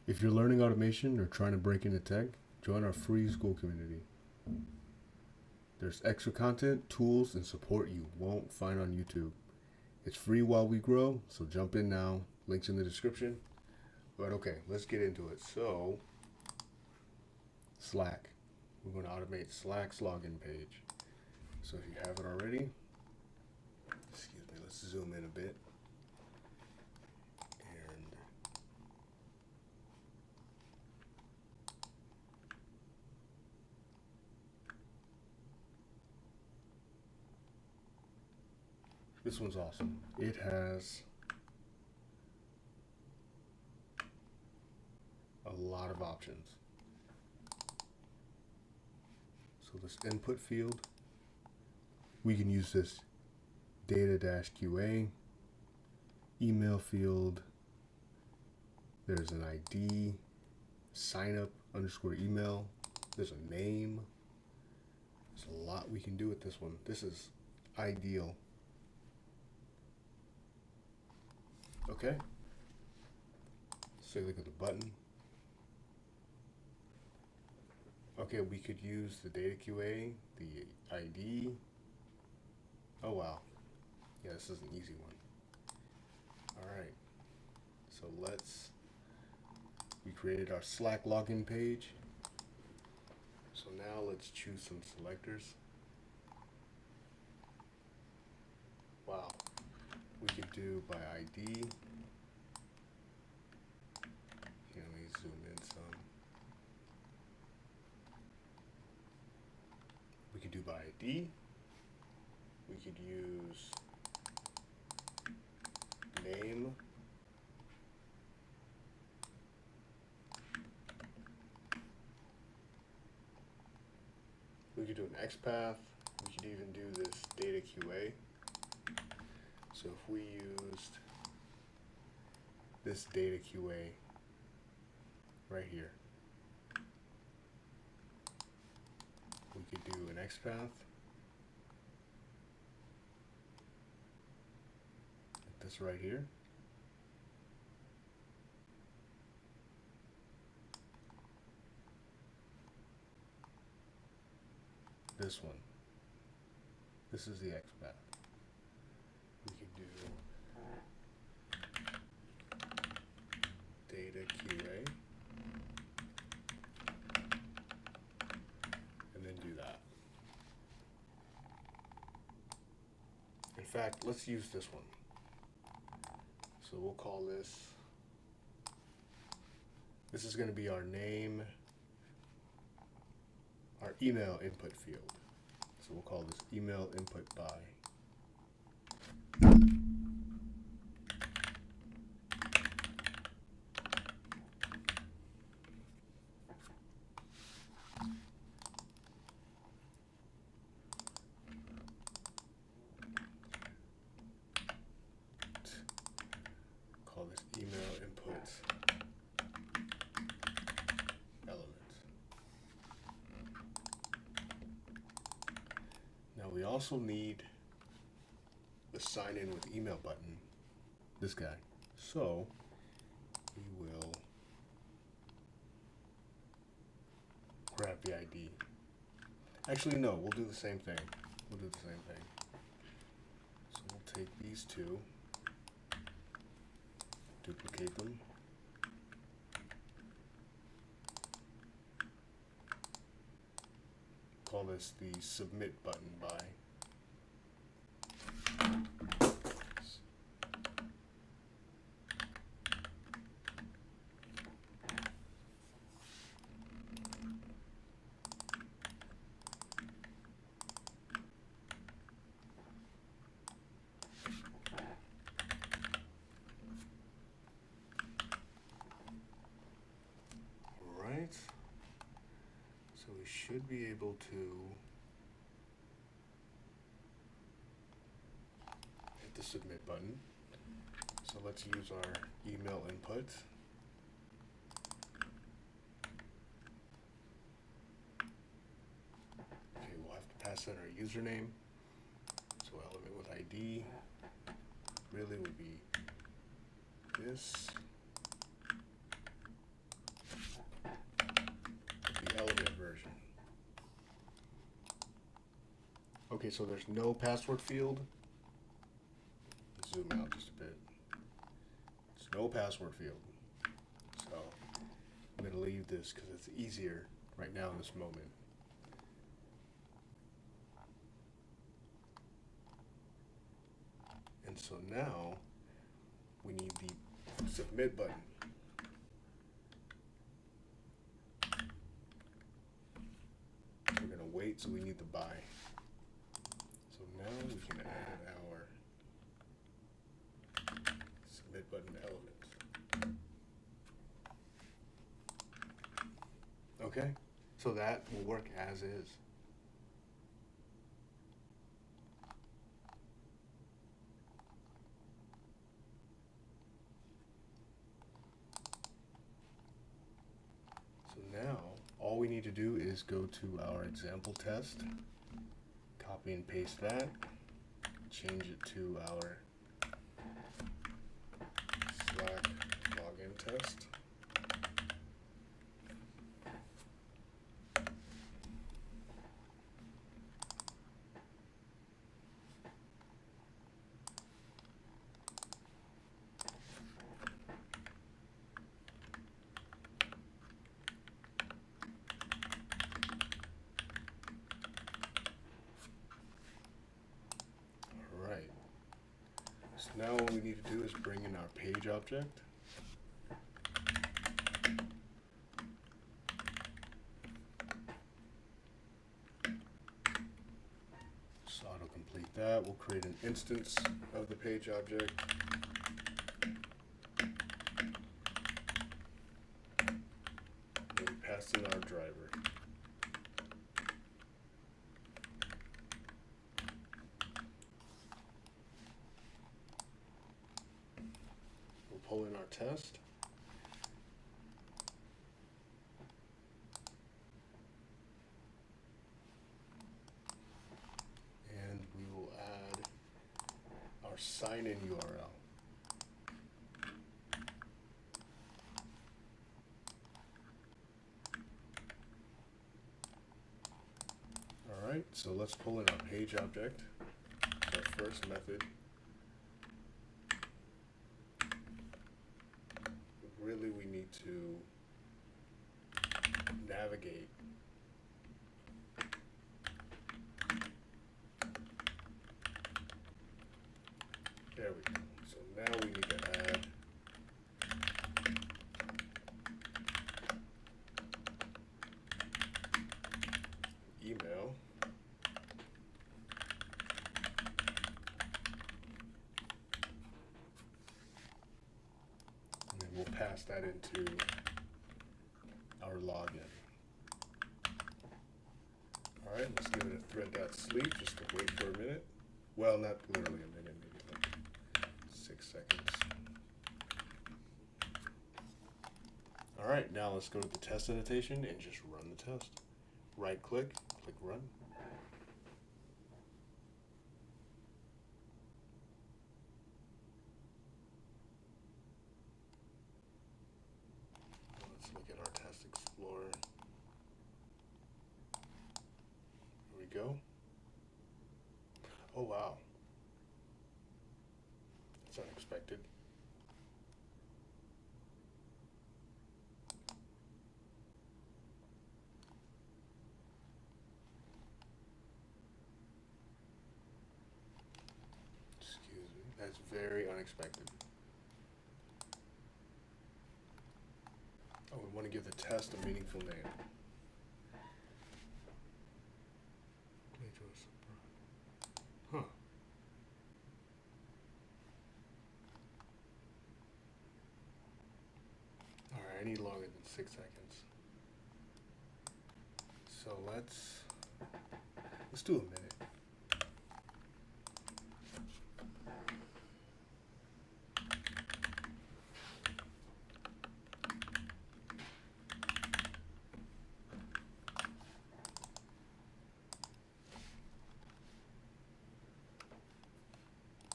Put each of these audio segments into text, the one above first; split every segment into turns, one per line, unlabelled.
If you're learning automation or trying to break into tech, join our free school community. There's extra content, tools, and support you won't find on YouTube. It's free while we grow, so jump in now. Links in the description. But okay, let's get into it. So, Slack. We're going to automate Slack's login page. So if you have it already, excuse me, let's zoom in a bit. And this one's awesome. It has a lot of options. So this input field, we can use this data-QA, email field, there's an ID, sign up underscore email, there's a name. There's a lot we can do with this one. This is ideal. Okay, so look at the button. Okay, we could use the data QA, the ID. Oh wow, yeah, this is an easy one. All right, so we created our Slack login page. So now let's choose some selectors. Wow, we could do by ID. Here, let me zoom in some. We could do by ID. We could use name. We could do an XPath. We could even do this data QA. So if we used this data QA right here, we could do an XPath. Like this right here. This one. This is the XPath. We could do data QA and then do that. In fact, let's use this one. So we'll call this is going to be our name, our email input field. So we'll call this email input by. Call this email input element. Now we also need the sign in with email button, this guy. So we will grab the ID. Actually, no, we'll do the same thing. We'll do the same thing. So we'll take these two, duplicate them. Call this the submit button by. Alright, so we should be able to hit the submit button. So let's use our email input. Okay, we'll have to pass in our username. So element with ID really would be this. Okay, so there's no password field. Zoom out just a bit. There's no password field. So I'm going to leave this because it's easier right now in this moment. And so now we need the submit button. We're going to wait, so we need the buy. So now we can add our submit button element. Okay, so that will work as is. So now all we need to do is go to our example test, copy and paste that, change it to our Slack login test. Alright, so now what we need to do is bring in our page object. Just autocomplete that. We'll create an instance of the page object. And pass in our driver. We'll pull in our test. And we will add our sign-in URL. Alright, so let's pull in our page object, our first method. Really, we need to navigate. There we go. So now we need to add email. And then we'll pass that into our login. Alright, let's give it a thread.sleep just to wait for a minute. Well, not literally a minute, maybe like 6 seconds. Alright, now let's go to the test annotation and just run the test. Right click, click run. Let's look at our test explorer. Here we go. Oh wow. That's unexpected. Excuse me. That's very unexpected. Oh, we want to give the test a meaningful name. Huh. Alright, I need longer than 6 seconds. So let's do a minute.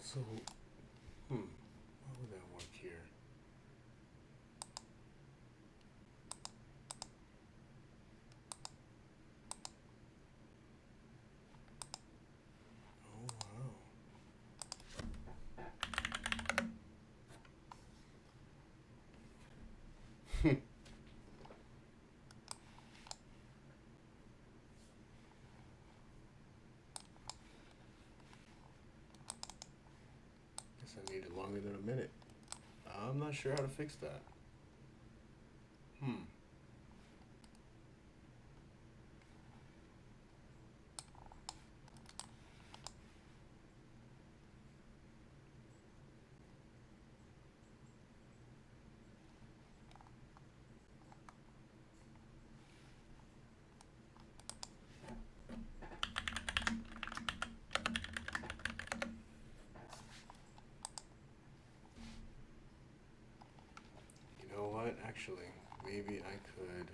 So, how would that work here? Guess I needed longer than a minute. I'm not sure how to fix that. Hmm. You know what? Actually, maybe I could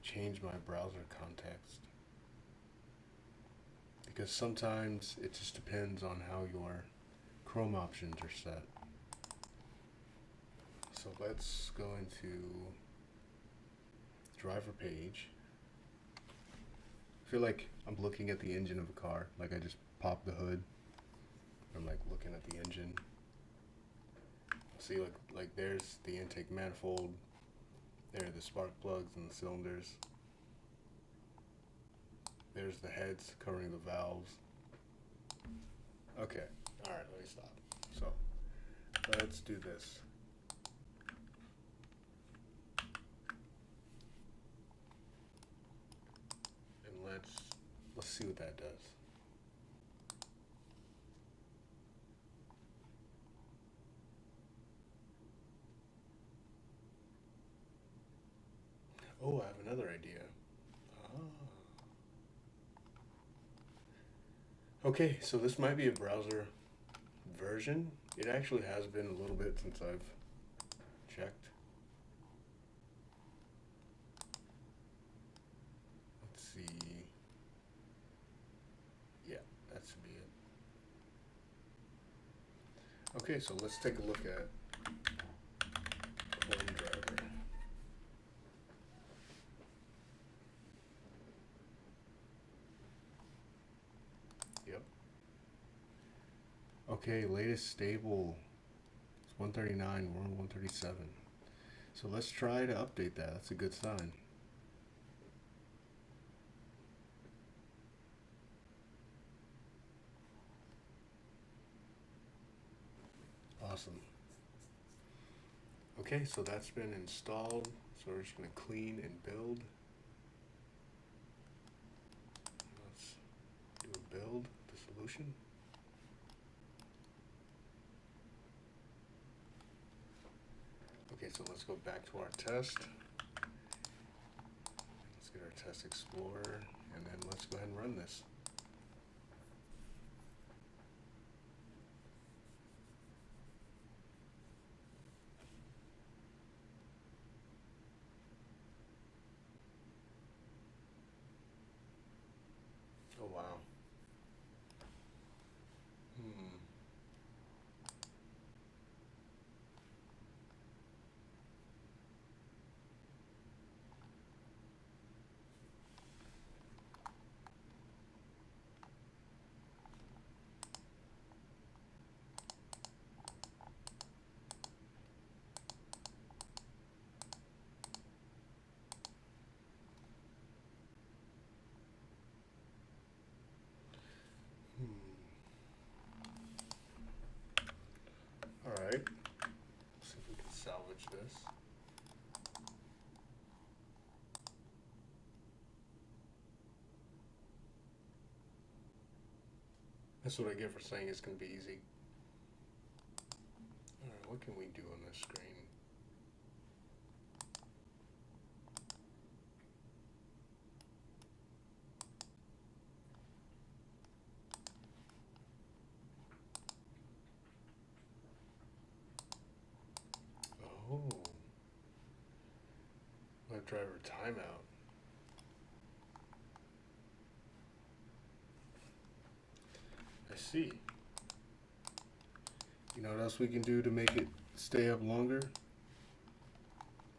change my browser context. Because sometimes it just depends on how your Chrome options are set. So let's go into driver page. I feel like I'm looking at the engine of a car. Like I just pop the hood. I'm like looking at the engine. See, like there's the intake manifold. There are the spark plugs and the cylinders. There's the heads covering the valves. Okay, alright, let me stop. So, let's do this. And let's see what that does. Oh, I have another idea. Ah. Okay, so this might be a browser version. It actually has been a little bit since I've checked. Let's see. Yeah, that should be it. Okay, so let's take a look at Chrome driver. Yep. Okay, latest stable. It's 139, we're on 137. So let's try to update that. That's a good sign. Awesome. Okay, so that's been installed. So we're just going to clean and build. Let's do a build, the solution. Okay, so let's go back to our test. Let's get our test explorer, and then let's go ahead and run this. Oh wow. Hmm. All right. Let's see if we can salvage this. That's what I get for saying it's going to be easy. All right, what can we do on this screen? Oh, web driver timeout. I see. You know what else we can do to make it stay up longer?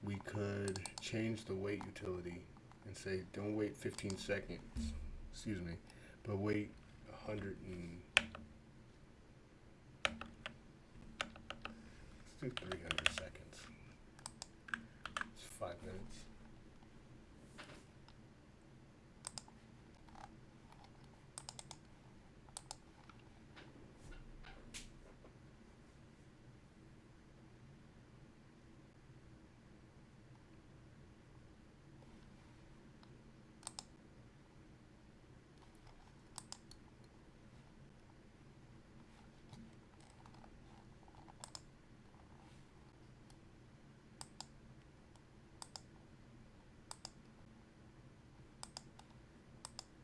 We could change the wait utility and say don't wait 15 seconds, excuse me, but wait 100 and let's do 300 seconds. minutes.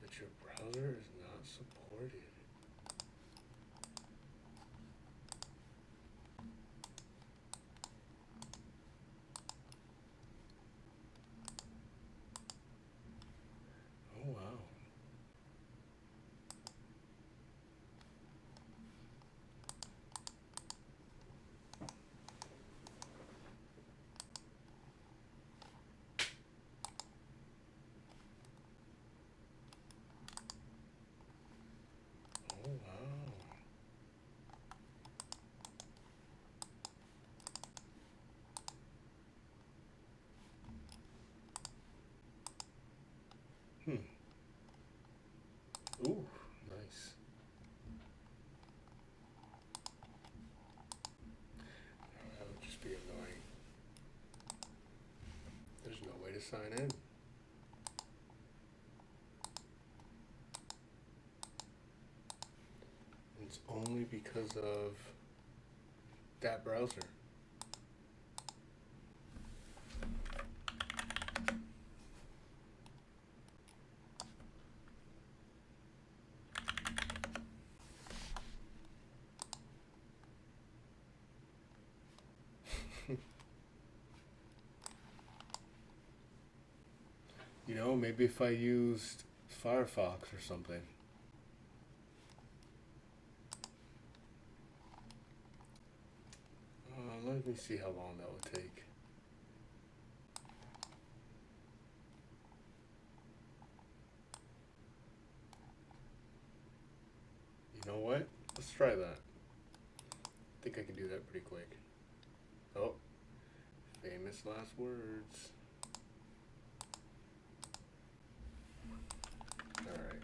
That your browser is not supported. Oh wow. Oh wow. Hmm. Ooh, nice. That would just be annoying. There's no way to sign in. It's only because of that browser. You know, maybe if I used Firefox or something. Let me see how long that would take. You know what? Let's try that. I think I can do that pretty quick. Oh, famous last words. Alright.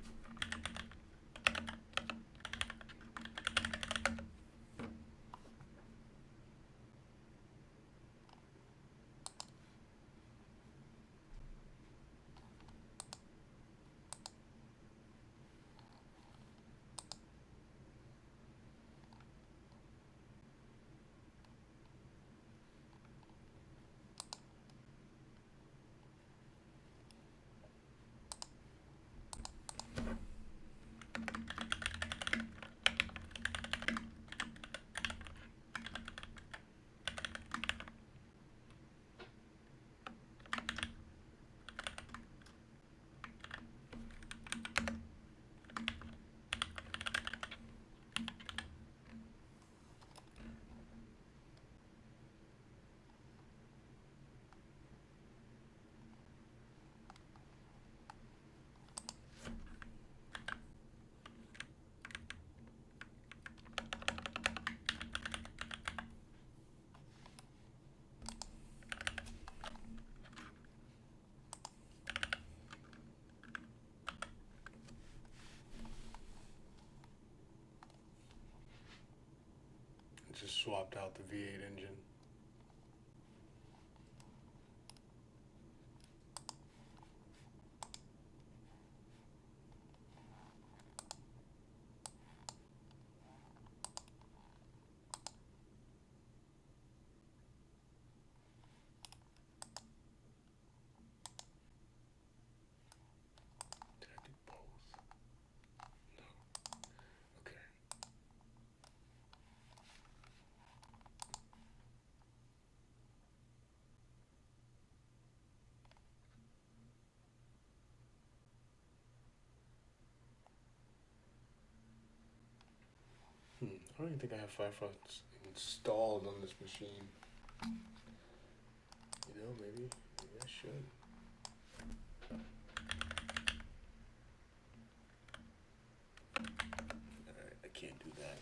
I just swapped out the V8 engine. Did I do both? No. Okay. I don't even think I have Firefox installed on this machine. You know, maybe I should. Alright, I can't do that.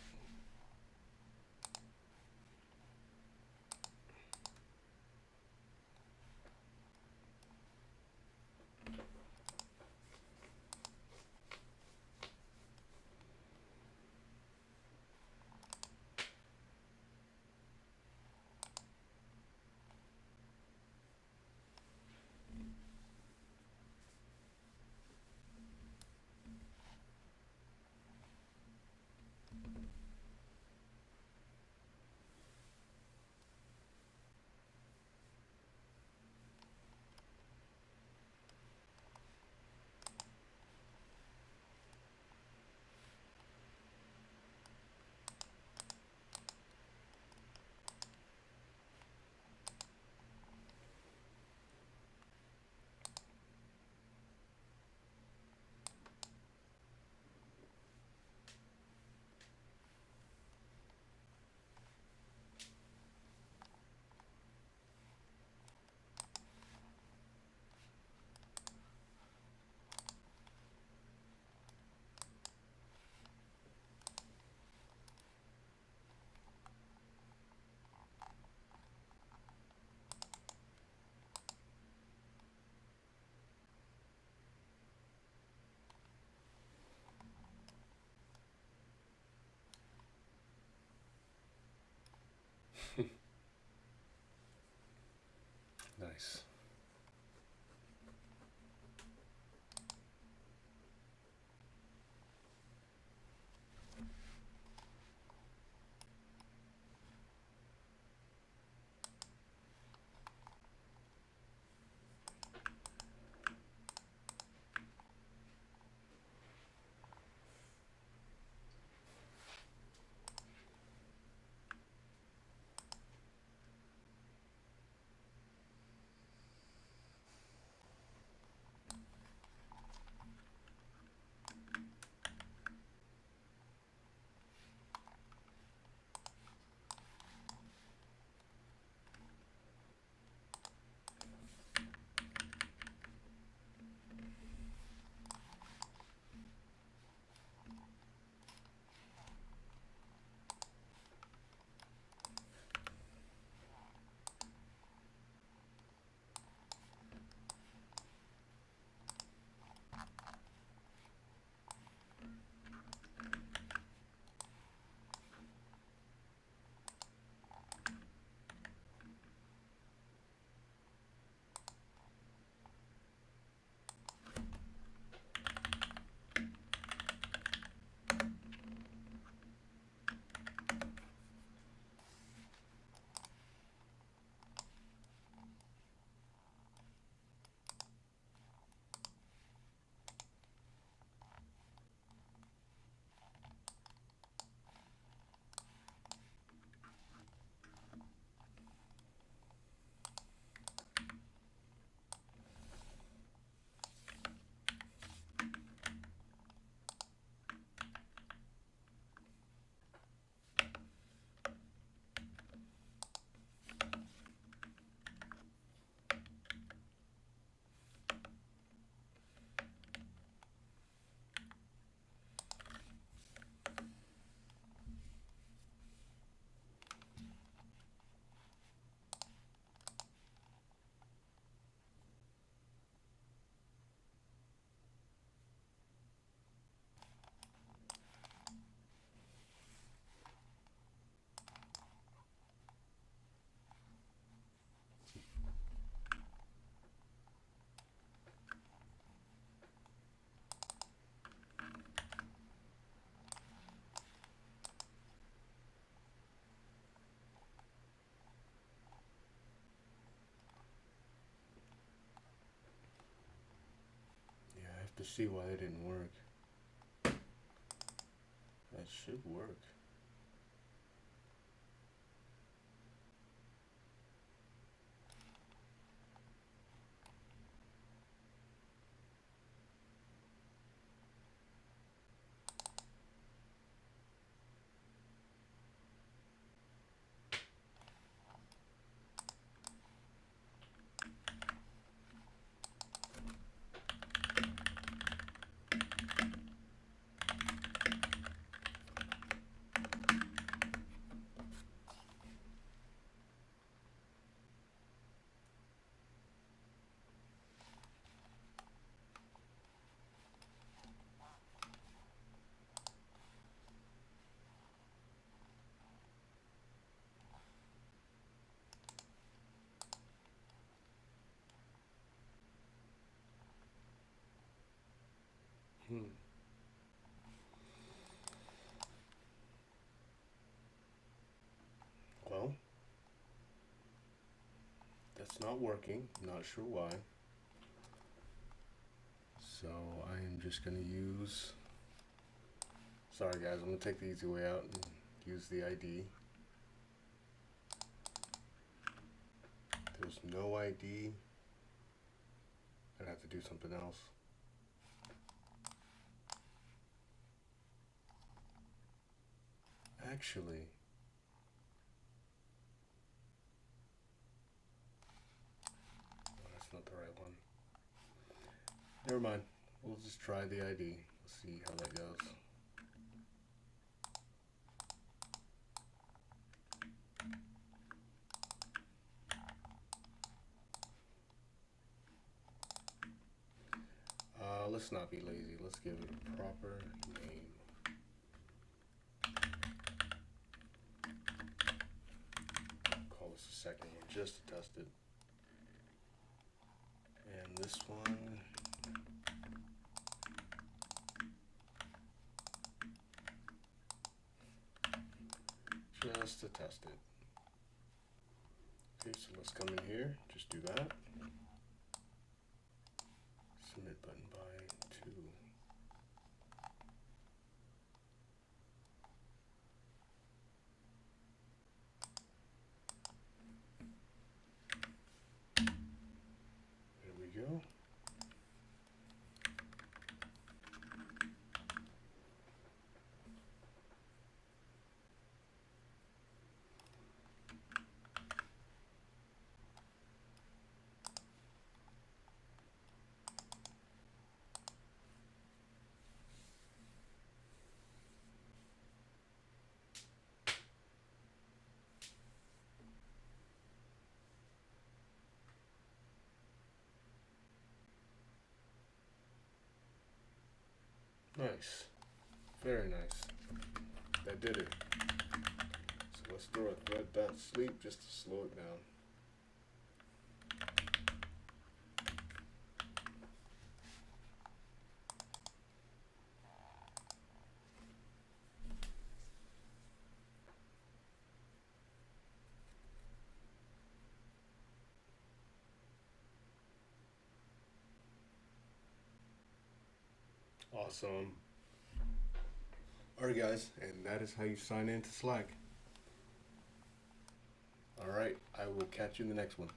Nice. Yeah, I have to see why it didn't work. That should work. Hmm. Well, that's not working. Not sure why. So I am just gonna use. Sorry guys, I'm gonna take the easy way out and use the ID. If there's no ID, I'd have to do something else. Actually, oh, that's not the right one. Never mind. We'll just try the ID. Let's see how that goes. Let's not be lazy. Let's give it a proper name. Call this a second one just to test it. this one. Just to test it. Okay, so let's come in here, just do that. Submit button by 2. There we go. Nice. Very nice. That did it. So let's throw a thread back sleep just to slow it down. Awesome. Alright guys, and that is how you sign in to Slack. Alright, I will catch you in the next one.